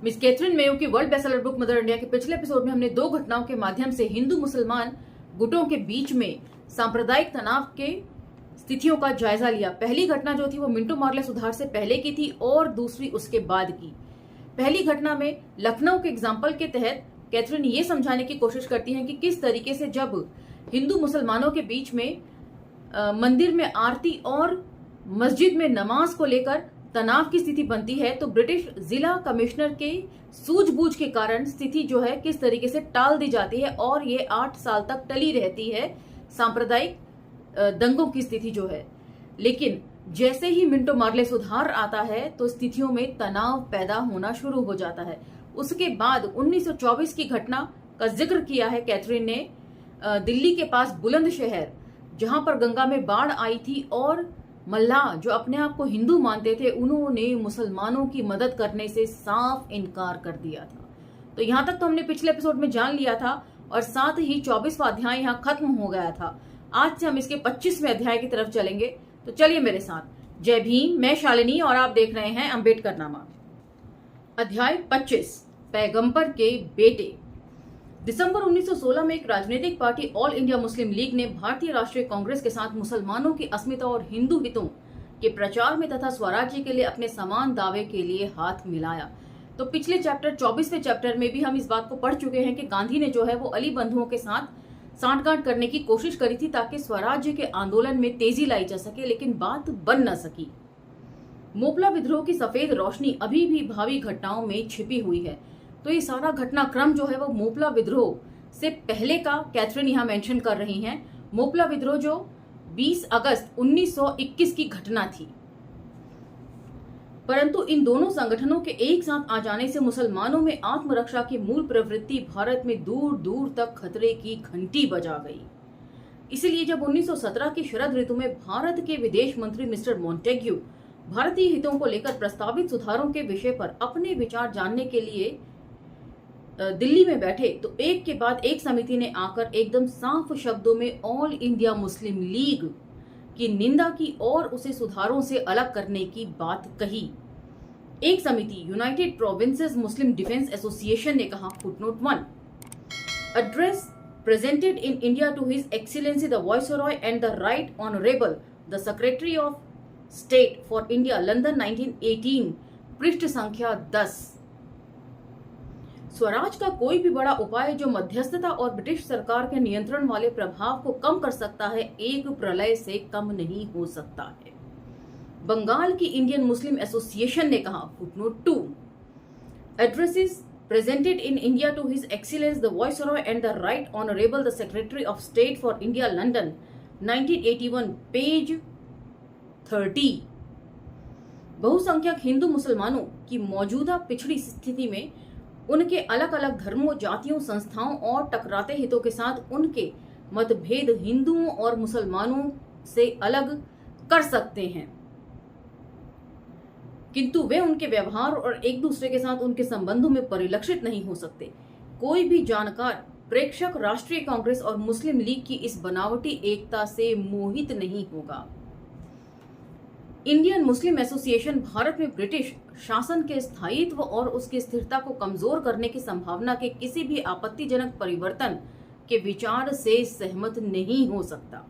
Miss Catherine Mayo की world bestseller book mother India के पिछले एपिसोड में हमने दो घटनाओं के माध्यम से हिंदू मुसलमान गुटों के बीच में सांप्रदायिक तनाव के स्थितियों का जायजा लिया। पहली घटना जो थी वो मिंटो मार्ले सुधार से पहले की थी और दूसरी उसके बाद की। पहली घटना में लखनऊ के एग्जाम्पल के तहत कैथरीन ये समझाने की कोशिश करती हैं कि किस तरीके से जब हिंदू मुसलमानों के बीच में मंदिर में आरती और मस्जिद में नमाज को लेकर तनाव की स्थिति बनती है तो ब्रिटिश जिला कमिश्नर के सूझबूझ के कारण स्थिति जो है किस तरीके से टाल दी जाती है और ये 8 साल तक टली रहती है सांप्रदायिक दंगों की स्थिति जो है। लेकिन जैसे ही मिंटो मार्ले सुधार आता है तो स्थितियों में तनाव पैदा होना शुरू हो जाता है। उसके बाद 1924 की घटना का जिक्र किया है कैथरीन ने। दिल्ली के पास बुलंदशहर जहां पर गंगा में बाढ़ आई थी और मल्लाह जो अपने आप को हिंदू मानते थे उन्होंने मुसलमानों की मदद करने से साफ इनकार कर दिया था। तो यहां तक तो हमने पिछले एपिसोड में जान लिया था और साथ ही 24वां अध्याय यहां खत्म हो गया था। आज से हम इसके 25वें अध्याय की तरफ चलेंगे, तो चलिए मेरे साथ। जय भीम, मैं शालिनी और आप देख रहे हैं अम्बेडकरनामा। अध्याय 25, पैगंबर के बेटे। दिसंबर 1916 में एक राजनीतिक party all India Muslim league ने भारतीय राष्ट्रीय कांग्रेस के साथ मुसलमानों की अस्मिता और हिंदू हितों के प्रचार में तथा स्वराज्य के लिए अपने समान दावे के लिए हाथ मिलाया। तो पिछले चैप्टर 24वें चैप्टर में भी हम इस बात को पढ़ चुके हैं कि गांधी ने जो है वो अली बंधुओं के साथ सांठगांठ करने की कोशिश करी थी ताकि स्वराज्य के आंदोलन में तेजी लाई जा सके, लेकिन बात बन न सकी। मोपला विद्रोह की सफेद रोशनी अभी भी भावी घटनाओं में छिपी हुई है। तो ये सारा घटनाक्रम जो है वो मोपला विद्रोह से पहले का कैथरीन यहाँ मेंशन कर रही हैं। मोपला विद्रोह जो 20 अगस्त 1921 की घटना थी। परंतु इन दोनों संगठनों के एक साथ आ जाने से मुसलमानों में आत्मरक्षा की मूल प्रवृत्ति भारत में दूर दूर तक खतरे की घंटी बजा गई। इसलिए जब 1917 की शरद ऋतु में भारत के विदेश मंत्री मिस्टर मॉन्टेग्यू भारतीय हितों को लेकर प्रस्तावित सुधारों के विषय पर अपने विचार जानने के लिए दिल्ली में बैठे तो एक के बाद एक समिति ने आकर एकदम साफ शब्दों में ऑल इंडिया मुस्लिम लीग की निंदा की और उसे सुधारों से अलग करने की बात कही। एक समिति United Provinces Muslim Defence Association ने कहा, footnote 1, address presented in India to his excellency the viceroy and the right honourable the secretary of state for India London 1918, पृष्ठ संख्या 10। स्वराज का कोई भी बड़ा उपाय जो मध्यस्थता और ब्रिटिश सरकार के नियंत्रण वाले प्रभाव को कम कर सकता है एक प्रलय से कम नहीं हो सकता है। बंगाल की इंडियन मुस्लिम एसोसिएशन ने कहा, footnote 2, addresses presented in India to his excellence the viceroy and the right honourable the secretary of state for India London 1981, page 30। बहुसंख्यक हिंदू मुसलमानों की मौजूदा पिछड़ी स्थिति में उनके अलग अलग धर्मों, जातियों, संस्थाओं और टकराते हितों के साथ उनके मतभेद हिंदुओं और मुसलमानों से अलग कर सकते हैं, किंतु वे उनके व्यवहार और एक दूसरे के साथ उनके संबंधों में परिलक्षित नहीं हो सकते। कोई भी जानकार प्रेक्षक राष्ट्रीय कांग्रेस और मुस्लिम लीग की इस बनावटी एकता से मोहित नहीं होगा। इंडियन मुस्लिम एसोसिएशन भारत में ब्रिटिश शासन के स्थायित्व और उसकी स्थिरता को कमजोर करने की संभावना के किसी भी आपत्तिजनक परिवर्तन के विचार से सहमत नहीं हो सकता,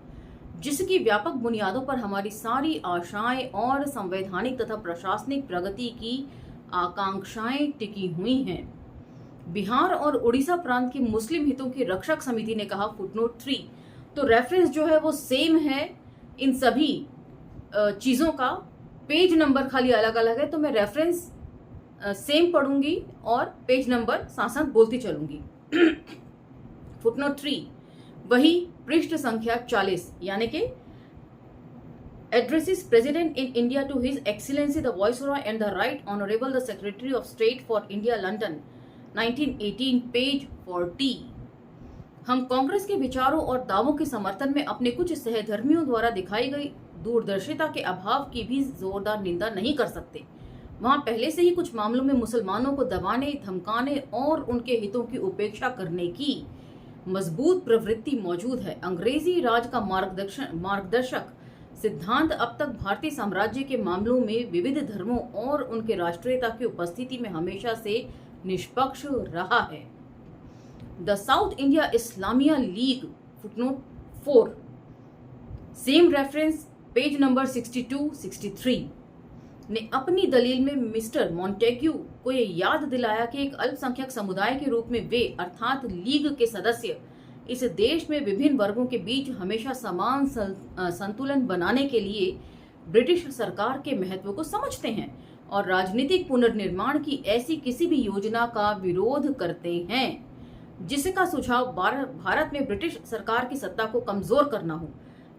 जिसकी व्यापक बुनियादों पर हमारी सारी आशाएं और संवैधानिक तथा प्रशासनिक प्रगति की आकांक्षाएं टिकी हुई हैं। बिहार और उड़ीसा प्रांत की मुस्लिम हितों की रक्षक समिति ने कहा, फुटनोट 3। तो रेफरेंस जो है वो सेम है इन सभी चीजों का, पेज नंबर खाली अलग अलग है, तो मैं रेफरेंस सेम पढ़ूंगी और पेज नंबर साथ साथ बोलती चलूंगी। फुटनोट 3, वही पृष्ठ संख्या 40, यानी कि addresses president in India to his excellency the viceroy and the right honourable the secretary of state for India London 1918, page 40। हम कांग्रेस के विचारों और दावों के समर्थन में अपने कुछ सहधर्मियों द्वारा दिखाई गई दूरदर्शिता के अभाव की भी जोरदार निंदा नहीं कर सकते। वहां पहले से ही कुछ मामलों में मुसलमानों को दबाने, धमकाने और उनके हितों की उपेक्षा करने की मजबूत प्रवृत्ति मौजूद है। अंग्रेजी राज का मार्गदर्शक सिद्धांत अब तक भारतीय साम्राज्य के मामलों में विविध धर्मों और उनके राष्ट्रीयता की उपस्थिति में हमेशा से निष्पक्ष रहा है। The south India Islamia league footnote 4 same reference page number 62-63 ने अपनी दलील में मिस्टर मॉन्टेग्यू को ये याद दिलाया कि एक अल्पसंख्यक समुदाय के रूप में वे अर्थात लीग के सदस्य इस देश में विभिन्न वर्गों के बीच हमेशा समान संतुलन बनाने के लिए ब्रिटिश सरकार के महत्व को समझते हैं और राजनीतिक पुनर्निर्माण की ऐसी किसी भी योजना का विरोध करते हैं जिसका सुझाव भारत में ब्रिटिश सरकार की सत्ता को कमजोर करना हो,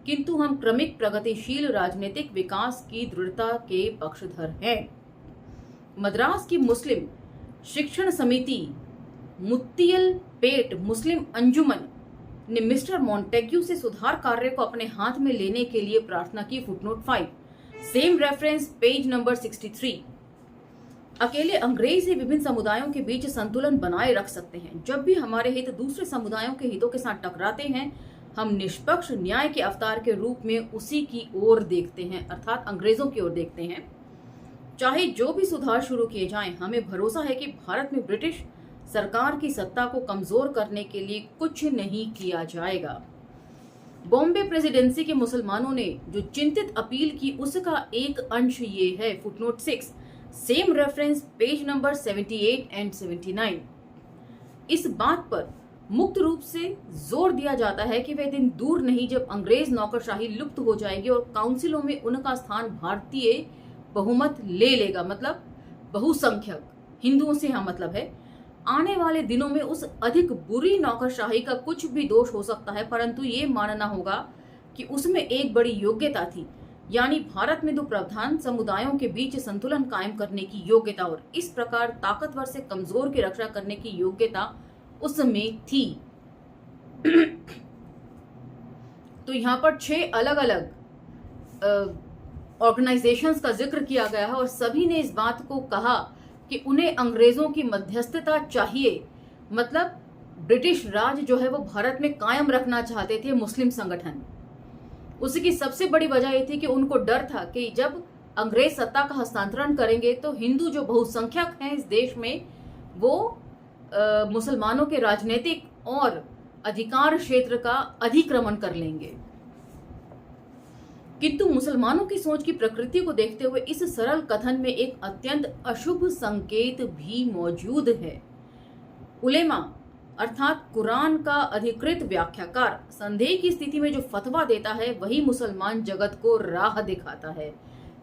किंतु हम क्रमिक प्रगतिशील राजनीतिक विकास की दृढ़ता के पक्षधर हैं। मद्रास की मुस्लिम शिक्षण समिति मुत्तियल पेट मुस्लिम अंजुमन ने मिस्टर मॉन्टेग्यू से सुधार कार्य को अपने हाथ में लेने के लिए प्रार्थना की। Footnote 5 same reference page number 63 अकेले अंग्रेज ही विभिन्न समुदायों के बीच संतुलन बनाए रख सकते हैं। जब भी हमारे हित दूसरे समुदायों के हितों के साथ टकराते हैं, हम निष्पक्ष न्याय के अवतार के रूप में उसी की ओर देखते हैं, अर्थात अंग्रेजों की ओर देखते हैं। चाहे जो भी सुधार शुरू किए जाएं, हमें भरोसा है कि भारत में ब्रिटिश सरकार की सत्ता को कमजोर करने के लिए कुछ नहीं किया जाएगा। बॉम्बे प्रेसिडेंसी के मुसलमानों ने जो चिंतित अपील की उसका एक अंश ये है। Footnote 6 same reference page number 78 and 79 इस बात पर मुक्त रूप से जोर दिया जाता है कि वह दिन दूर नहीं जब अंग्रेज नौकरशाही लुप्त हो जाएगी और काउंसिलों में उनका स्थान भारतीय बहुमत ले लेगा, मतलब बहुसंख्यक हिंदुओं से यहाँ मतलब है। आने वाले दिनों में उस अधिक बुरी नौकरशाही का कुछ भी दोष हो सकता है, परंतु ये मानना होगा कि उसमें एक बड़ी योग्यता थी, यानी भारत में दो प्रधान समुदायों के बीच संतुलन कायम करने की योग्यता और इस प्रकार ताकतवर से कमजोर की रक्षा करने की योग्यता उसमें थी। तो यहाँ पर 6 अलग अलग ऑर्गेनाइजेशंस का जिक्र किया गया है और सभी ने इस बात को कहा कि उन्हें अंग्रेजों की मध्यस्थता चाहिए, मतलब ब्रिटिश राज जो है वो भारत में कायम रखना चाहते थे मुस्लिम संगठन। उसकी सबसे बड़ी वजह यह थी कि उनको डर था कि जब अंग्रेज सत्ता का हस्तांतरण करेंगे तो हिंदू जो बहुसंख्यक हैं इस देश में वो मुसलमानों के राजनीतिक और अधिकार क्षेत्र का अधिक्रमण कर लेंगे। किंतु मुसलमानों की सोच की प्रकृति को देखते हुए इस सरल कथन में एक अत्यंत अशुभ संकेत भी मौजूद है। उलेमा अर्थात कुरान का अधिकृत व्याख्याकार संदेह की स्थिति में जो फतवा देता है वही मुसलमान जगत को राह दिखाता है।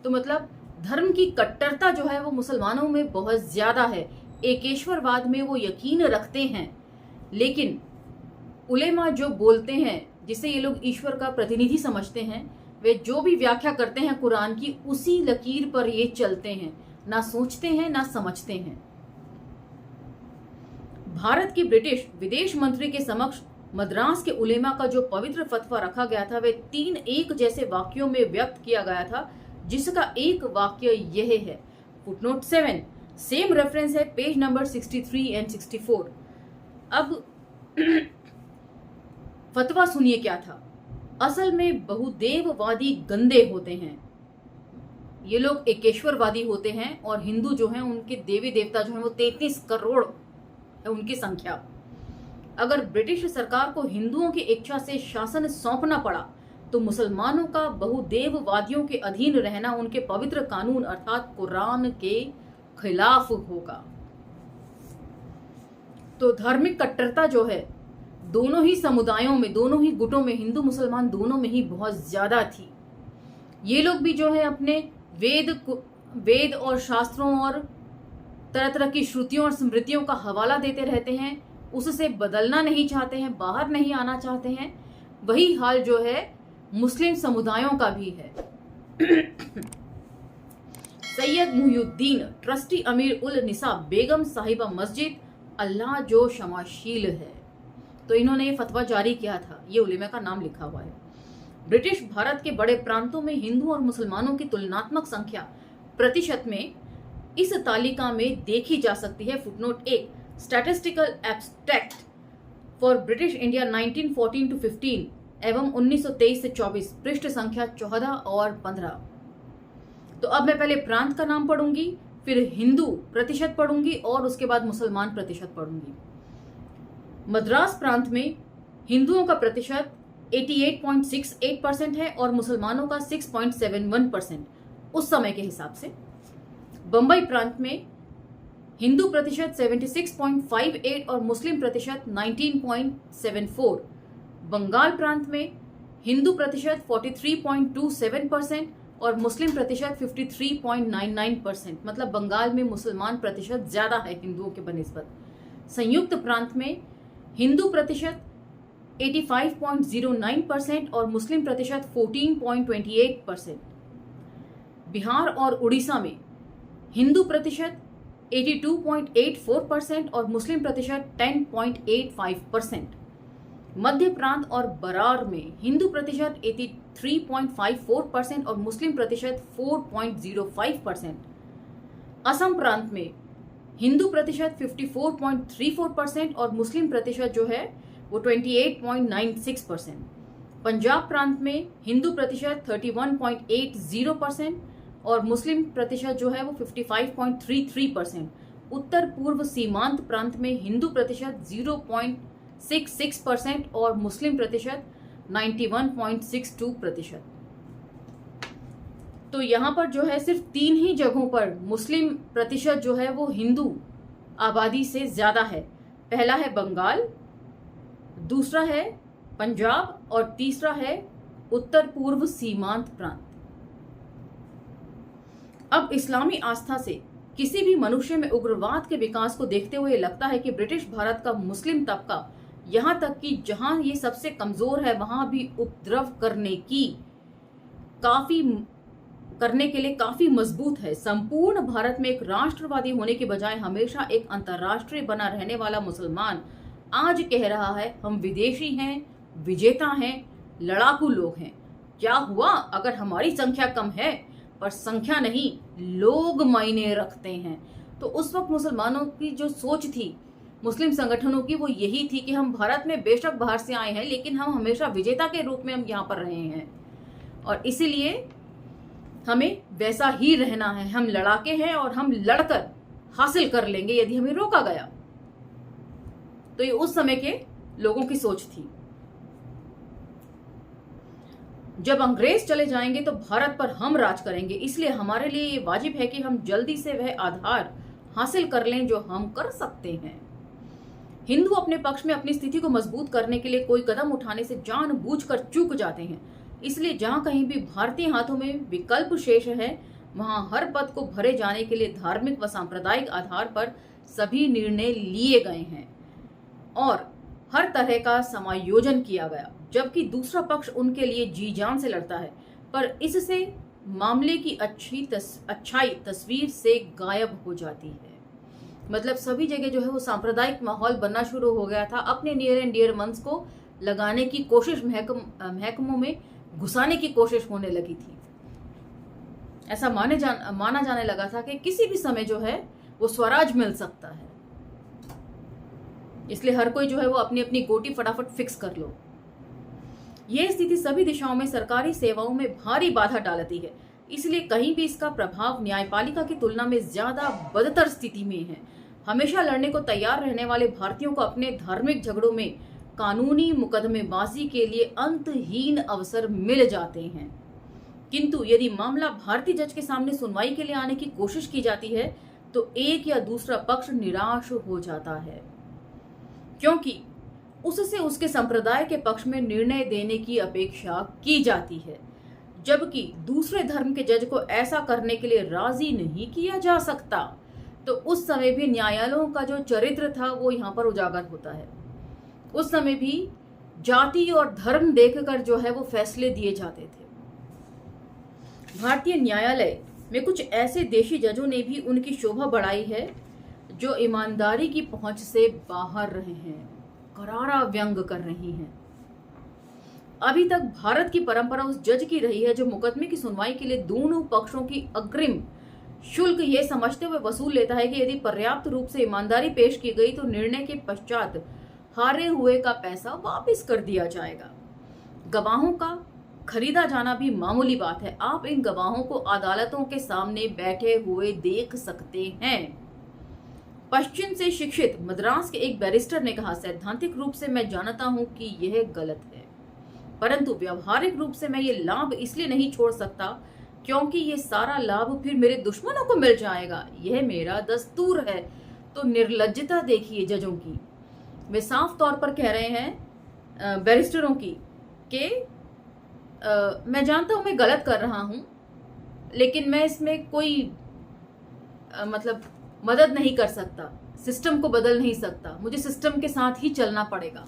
तो मतलब धर्म की कट्टरता जो है वो मुसलमानों में बहुत ज्यादा है। एकेश्वरवाद में वो यकीन रखते हैं, लेकिन उलेमा जो बोलते हैं जिसे ये लोग ईश्वर का प्रतिनिधि समझते हैं, वे जो भी व्याख्या करते हैं कुरान की उसी लकीर पर ये चलते हैं, ना सोचते हैं ना समझते हैं। भारत की ब्रिटिश विदेश मंत्री के समक्ष मद्रास के उलेमा का जो पवित्र फतवा रखा गया था वह 3 एक जैसे वाक्यों में व्यक्त किया गया था, जिसका एक वाक्य यह है। फुटनोट 7 सेम रेफरेंस है पेज नंबर 63 एंड 64। अब फतवा सुनिए क्या था। असल में बहुदेववादी गंदे होते हैं, ये लोग एकेश्वरवादी होते हैं और हिंदू जो हैं उनके देवी देवता जो हैं वो 33 करोड़ है उनकी संख्या। अगर ब्रिटिश सरकार को हिंदुओं की इच्छा से शासन सौंपना पड़ा तो मुसलमानों का बहुदेववादियों के अधीन रहना उनके पवित्र कानून अर्थात कुरान के खिलाफ होगा। तो धार्मिक कट्टरता जो है दोनों ही समुदायों में, दोनों ही गुटों में, हिंदू मुसलमान दोनों में ही बहुत ज्यादा थी। ये लोग भी जो है अपने वेद और शास्त्रों और तरह तरह की श्रुतियों और स्मृतियों का हवाला देते रहते हैं, उससे बदलना नहीं चाहते हैं, बाहर नहीं आना चाहते हैं। वही हाल जो है मुस्लिम समुदायों का भी है। सैयद मुहिउद्दीन ट्रस्टी अमीर उल निसा बेगम साहिबा मस्जिद अल्लाह जो क्षमाशील है, तो इन्होंने ये फतवा जारी किया था, ये उलेमा का नाम लिखा हुआ है। ब्रिटिश भारत के बड़े प्रांतों में हिंदू और मुसलमानों की तुलनात्मक संख्या प्रतिशत में इस तालिका में देखी जा सकती है। Footnote 1 statistical abstract for British India 1914 to 15 एवं 1923 से 24, पृष्ठ संख्या 14 और 15। तो अब मैं पहले प्रांत का नाम पढ़ूंगी, फिर हिंदू प्रतिशत पढ़ूंगी और उसके बाद मुसलमान प्रतिशत पढ़ूंगी। मद्रास प्रांत में हिंदुओं का प्रतिशत 88.68% है और मुसलमानों का 6.71% उस समय के हिसाब से। बंबई प्रांत में हिंदू प्रतिशत 76.58 और मुस्लिम प्रतिशत 19.74। बंगाल प्रांत में हिंदू प्रतिशत 43.27% और मुस्लिम प्रतिशत 53.99%, मतलब बंगाल में मुसलमान प्रतिशत ज्यादा है हिंदुओं के बनिस्बत। संयुक्त प्रांत में हिंदू प्रतिशत 85.09% और मुस्लिम प्रतिशत 14.28%। बिहार और उड़ीसा में हिंदू प्रतिशत 82.84% और मुस्लिम प्रतिशत 10.85%। मध्य प्रांत और बरार में हिंदू प्रतिशत 83.54% और मुस्लिम प्रतिशत 4.05%। असम प्रांत में हिंदू प्रतिशत 54.34% और मुस्लिम प्रतिशत जो है वो 28.96%। पंजाब प्रांत में हिंदू प्रतिशत 31.80% और मुस्लिम प्रतिशत जो है वो 55.33%। उत्तर पूर्व सीमांत प्रांत में हिंदू प्रतिशत 0.66% और मुस्लिम प्रतिशत 91.62%। तो यहाँ पर जो है सिर्फ 3 ही जगहों पर मुस्लिम प्रतिशत जो है वो हिंदू आबादी से ज्यादा है। पहला है बंगाल, दूसरा है पंजाब और तीसरा है उत्तर पूर्व सीमांत प्रांत। अब इस्लामी आस्था से किसी भी मनुष्य में उग्रवाद के विकास को देखते हुए लगता है कि ब्रिटिश भारत का मुस्लिम तबका यहाँ तक कि जहां ये सबसे कमजोर है वहां भी उपद्रव करने के लिए काफी मजबूत है। संपूर्ण भारत में एक राष्ट्रवादी होने के बजाय हमेशा एक अंतर्राष्ट्रीय बना रहने वाला मुसलमान आज कह रहा है हम विदेशी हैं, विजेता हैं, लड़ाकू लोग हैं। क्या हुआ अगर हमारी संख्या कम है, पर संख्या नहीं लोग मायने रखते हैं। तो उस वक्त मुसलमानों की जो सोच थी मुस्लिम संगठनों की वो यही थी कि हम भारत में बेशक बाहर से आए हैं लेकिन हम हमेशा विजेता के रूप में हम यहाँ पर रहे हैं और इसीलिए हमें वैसा ही रहना है। हम लड़ाके हैं और हम लड़कर हासिल कर लेंगे यदि हमें रोका गया। तो ये उस समय के लोगों की सोच थी। जब अंग्रेज चले जाएंगे तो भारत पर हम राज करेंगे, इसलिए हमारे लिए ये वाजिब है कि हम जल्दी से वह आधार हासिल कर लें जो हम कर सकते हैं। हिंदू अपने पक्ष में अपनी स्थिति को मजबूत करने के लिए कोई कदम उठाने से जानबूझकर चूक जाते हैं। इसलिए जहां कहीं भी भारतीय हाथों में विकल्प शेष है वहां हर पद को भरे जाने के लिए धार्मिक व सांप्रदायिक आधार पर सभी निर्णय लिए गए हैं और हर तरह का समायोजन किया गया, जबकि दूसरा पक्ष उनके लिए जी जान से लड़ता है। पर इससे मामले की अच्छाई तस्वीर से गायब हो जाती है। मतलब सभी जगह जो है वो सांप्रदायिक माहौल बनना शुरू हो गया था। अपने नियर एंड डियर वंस को लगाने की कोशिश, महकमों में घुसाने की कोशिश होने लगी थी। ऐसा माना जाने लगा था कि किसी भी समय जो है वो स्वराज मिल सकता है, इसलिए हर कोई जो है वो अपनी अपनी गोटी फटाफट फिक्स कर लो। यह स्थिति सभी दिशाओं में सरकारी सेवाओं में भारी बाधा डालती है, इसलिए कहीं भी इसका प्रभाव न्यायपालिका की तुलना में ज्यादा बदतर स्थिति में है। हमेशा लड़ने को तैयार रहने वाले भारतीयों को अपने धार्मिक झगड़ों में कानूनी मुकदमेबाजी के लिए अंतहीन अवसर मिल जाते हैं, किंतु यदि मामला भारतीय जज के सामने सुनवाई के लिए आने की कोशिश की जाती है तो एक या दूसरा पक्ष निराश हो जाता है, क्योंकि उससे उसके संप्रदाय के पक्ष में निर्णय देने की अपेक्षा की जाती है, जबकि दूसरे धर्म के जज को ऐसा करने के लिए राजी नहीं किया जा सकता। तो उस समय भी न्यायालयों का जो चरित्र था वो यहाँ पर उजागर होता है। उस समय भी जाति और धर्म देखकर जो है वो फैसले दिए जाते थे। भारतीय न्यायालय में कुछ ऐसे देशी जजों ने भी उनकी शोभा बढ़ाई है जो ईमानदारी की पहुंच से बाहर रहे हैं, करारा व्यंग कर रही हैं। अभी तक भारत की परंपरा उस जज की रही है जो मुकदमे की सुनवाई के लिए दोनों पक्षों की अग्रिम शुल्क ये समझते हुए वसूल लेता है कि यदि पर्याप्त रूप से ईमानदारी पेश की गई तो निर्णय के पश्चात हारे हुए का पैसा वापस कर दिया जाएगा। गवाहों का खरीदा जाना भी मामूली बात है। आप इन गवाहों को अदालतों के सामने बैठे हुए देख सकते हैं। पश्चिम से शिक्षित मद्रास के एक बैरिस्टर ने कहा, सैद्धांतिक रूप से मैं जानता हूं कि यह गलत है, परंतु व्यवहारिक रूप से मैं ये लाभ इसलिए नहीं छोड़ सकता क्योंकि ये सारा लाभ फिर मेरे दुश्मनों को मिल जाएगा। यह मेरा दस्तूर है। तो निर्लज्जता देखिए जजों की। वे साफ तौर पर कह रहे हैं बैरिस्टरों की कि मैं जानता हूं मैं गलत कर रहा हूं, लेकिन मैं इसमें कोई मतलब मदद नहीं कर सकता, सिस्टम को बदल नहीं सकता, मुझे सिस्टम के साथ ही चलना पड़ेगा।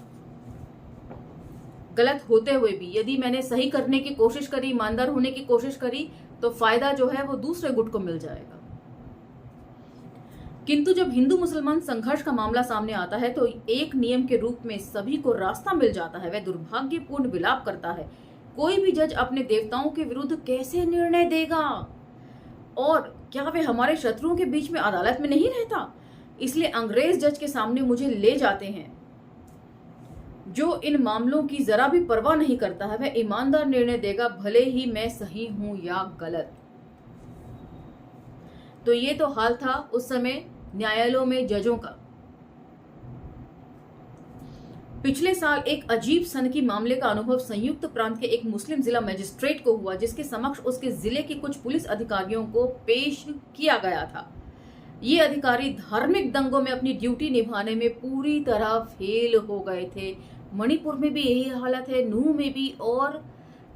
गलत होते हुए भी यदि मैंने सही करने की कोशिश करी, ईमानदार होने की कोशिश करी, तो फायदा जो है वो दूसरे गुट को मिल जाएगा। किंतु जब हिंदू मुसलमान संघर्ष का मामला सामने आता है तो एक नियम के रूप में सभी को रास्ता मिल जाता है। वह दुर्भाग्यपूर्ण विलाप करता है, कोई भी जज अपने देवताओं के विरुद्ध कैसे निर्णय देगा, और क्या वे हमारे शत्रुओं के बीच में अदालत में नहीं रहता? इसलिए अंग्रेज जज के सामने मुझे ले जाते हैं जो इन मामलों की जरा भी परवाह नहीं करता है। वह ईमानदार निर्णय देगा, भले ही मैं सही हूं या गलत। तो ये तो हाल था उस समय न्यायालयों में जजों का। पिछले साल एक अजीब सनकी मामले का अनुभव संयुक्त प्रांत के एक मुस्लिम जिला मजिस्ट्रेट को हुआ, जिसके समक्ष उसके जिले के कुछ पुलिस अधिकारियों को पेश किया गया था। ये अधिकारी धार्मिक दंगों में अपनी ड्यूटी निभाने में पूरी तरह फेल हो गए थे। मणिपुर में भी यही हालत है, नूह में भी, और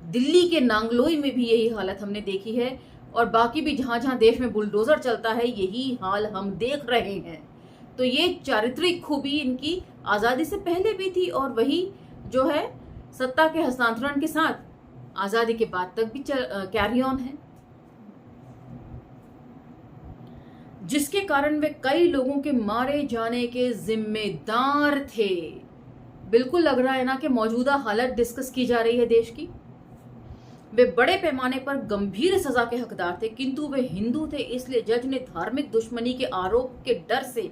दिल्ली के नांगलोई में भी यही हालत हमने देखी है, और बाकी भी जहां जहां देश में बुलडोजर चलता है यही हाल हम देख रहे हैं। तो ये चारित्रिक खूबी इनकी आजादी से पहले भी थी, और वही जो है सत्ता के हस्तांतरण के साथ आजादी के बाद तक भी कैरी ऑन है, जिसके कारण वे कई लोगों के मारे जाने के जिम्मेदार थे। बिल्कुल लग रहा है ना कि मौजूदा हालत डिस्कस की जा रही है देश की। वे बड़े पैमाने पर गंभीर सजा के हकदार थे, किंतु वे हिंदू थे, इसलिए जज ने धार्मिक दुश्मनी के आरोप के डर से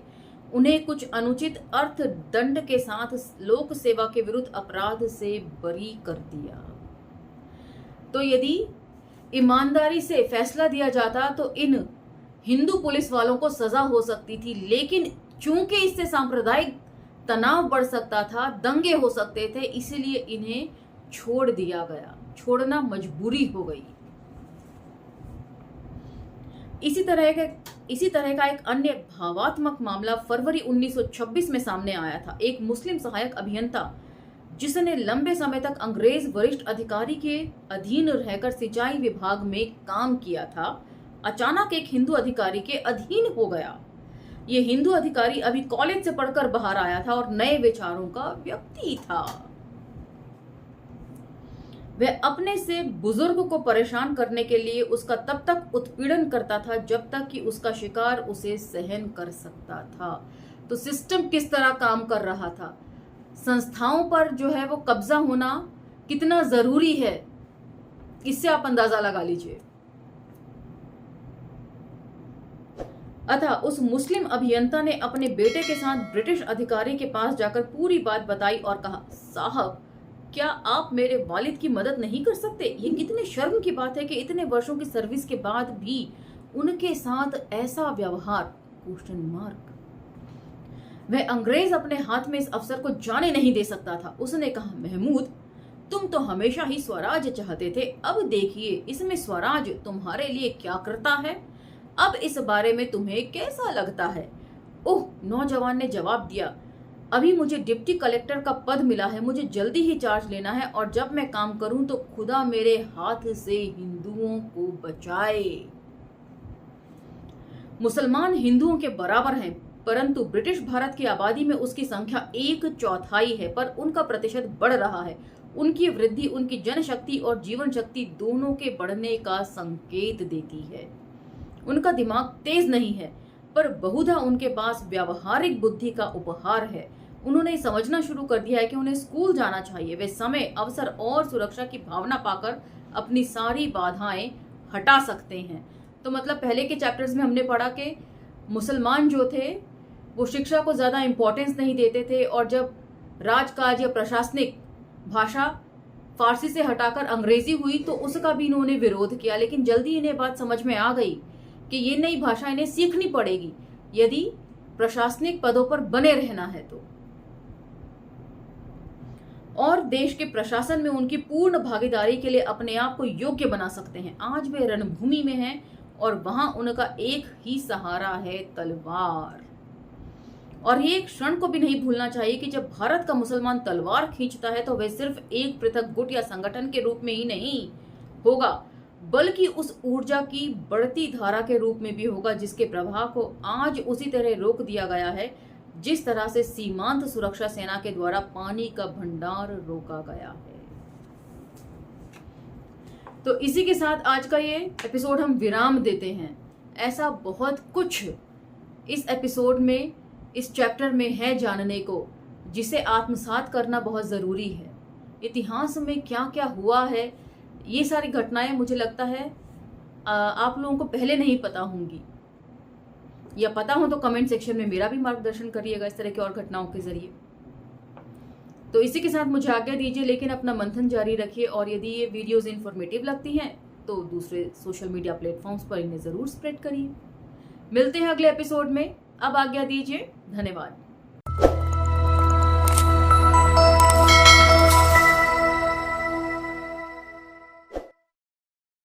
उन्हें कुछ अनुचित अर्थ दंड के साथ लोक सेवा के विरुद्ध अपराध से बरी कर दिया। तो यदि ईमानदारी से फैसला दिया जाता तो इन हिंदू पुलिस वालों को सजा हो सकती थी, लेकिन चूंकि इससे सांप्रदायिक तनाव बढ़ सकता था, दंगे हो सकते थे, इसीलिए इन्हें छोड़ दिया गया, छोड़ना मजबूरी हो गई। इसी तरह का एक अन्य भावात्मक मामला फरवरी 1926 में सामने आया था। एक मुस्लिम सहायक अभियंता जिसने लंबे समय तक अंग्रेज वरिष्ठ अधिकारी के अधीन रहकर सिंचाई विभाग में काम किया था, अचानक एक हिंदू अधिकारी के अधीन हो गया। ये हिंदू अधिकारी अभी कॉलेज से पढ़कर बाहर आया था और नए विचारों का व्यक्ति था। वह अपने से बुजुर्ग को परेशान करने के लिए उसका तब तक उत्पीड़न करता था जब तक कि उसका शिकार उसे सहन कर सकता था। तो सिस्टम किस तरह काम कर रहा था, संस्थाओं पर जो है वो कब्जा होना कितना जरूरी है, इससे आप अंदाजा लगा लीजिए। अतः उस मुस्लिम अभियंता ने अपने बेटे के साथ ब्रिटिश अधिकारी के पास जाकर पूरी बात बताई और कहा, साहब क्या आप मेरे वालिद की मदद नहीं कर सकते? ये कितने शर्म की बात है कि इतने वर्षों की सर्विस के बाद भी उनके साथ ऐसा व्यवहार, क्वेश्चन मार्क। वह अंग्रेज अपने हाथ में इस अफसर को जाने नहीं दे सकता था। उसने कहा, महमूद तुम तो हमेशा ही स्वराज चाहते थे, अब देखिए इसमें स्वराज तुम्हारे लिए क्या करता है, अब इस बारे में तुम्हें कैसा लगता है? ओह, नौजवान ने जवाब दिया, अभी मुझे डिप्टी कलेक्टर का पद मिला है, मुझे जल्दी ही चार्ज लेना है, और जब मैं काम करूं तो खुदा मेरे हाथ से हिंदुओं को बचाए। मुसलमान हिंदुओं के बराबर हैं, परंतु ब्रिटिश भारत की आबादी में उसकी संख्या 1/4 है, पर उनका प्रतिशत बढ़ रहा है। उनकी वृद्धि उनकी जनशक्ति और जीवन शक्ति दोनों के बढ़ने का संकेत देती है। उनका दिमाग तेज नहीं है, पर बहुधा उनके पास व्यावहारिक बुद्धि का उपहार है। उन्होंने समझना शुरू कर दिया है कि उन्हें स्कूल जाना चाहिए। वे समय, अवसर और सुरक्षा की भावना पाकर अपनी सारी बाधाएं हटा सकते हैं। तो मतलब पहले के चैप्टर्स में हमने पढ़ा कि मुसलमान जो थे वो शिक्षा को ज्यादा इंपॉर्टेंस नहीं देते थे, और जब राजकाज या प्रशासनिक भाषा फारसी से हटाकर अंग्रेजी हुई तो उसका भी इन्होंने विरोध किया, लेकिन जल्दी इन्हें बात समझ में आ गई कि ये नई भाषा इन्हें सीखनी पड़ेगी यदि प्रशासनिक पदों पर बने रहना है तो, और देश के प्रशासन में उनकी पूर्ण भागीदारी के लिए अपने आप को योग्य बना सकते हैं। आज वे रणभूमि में हैं और वहां उनका एक ही सहारा है, तलवार। और ये एक क्षण को भी नहीं भूलना चाहिए कि जब भारत का मुसलमान तलवार खींचता है तो वह सिर्फ एक पृथक गुट या संगठन के रूप में ही नहीं होगा, बल्कि उस ऊर्जा की बढ़ती धारा के रूप में भी होगा जिसके प्रवाह को आज उसी तरह रोक दिया गया है जिस तरह से सीमांत सुरक्षा सेना के द्वारा पानी का भंडार रोका गया है। तो इसी के साथ आज का ये एपिसोड हम विराम देते हैं। ऐसा बहुत कुछ इस एपिसोड में, इस चैप्टर में है जानने को, जिसे आत्मसात करना बहुत जरूरी है। इतिहास में क्या क्या हुआ है, ये सारी घटनाएं मुझे लगता है आप लोगों को पहले नहीं पता होंगी, या पता हो तो कमेंट सेक्शन में मेरा भी मार्गदर्शन करिएगा इस तरह की और घटनाओं के जरिए। तो इसी के साथ मुझे आज्ञा दीजिए, लेकिन अपना मंथन जारी रखिए और यदि ये वीडियोस इन्फॉर्मेटिव लगती हैं तो दूसरे सोशल मीडिया प्लेटफॉर्म्स पर इन्हें जरूर स्प्रेड करिए। मिलते हैं अगले एपिसोड में, अब आज्ञा दीजिए, धन्यवाद।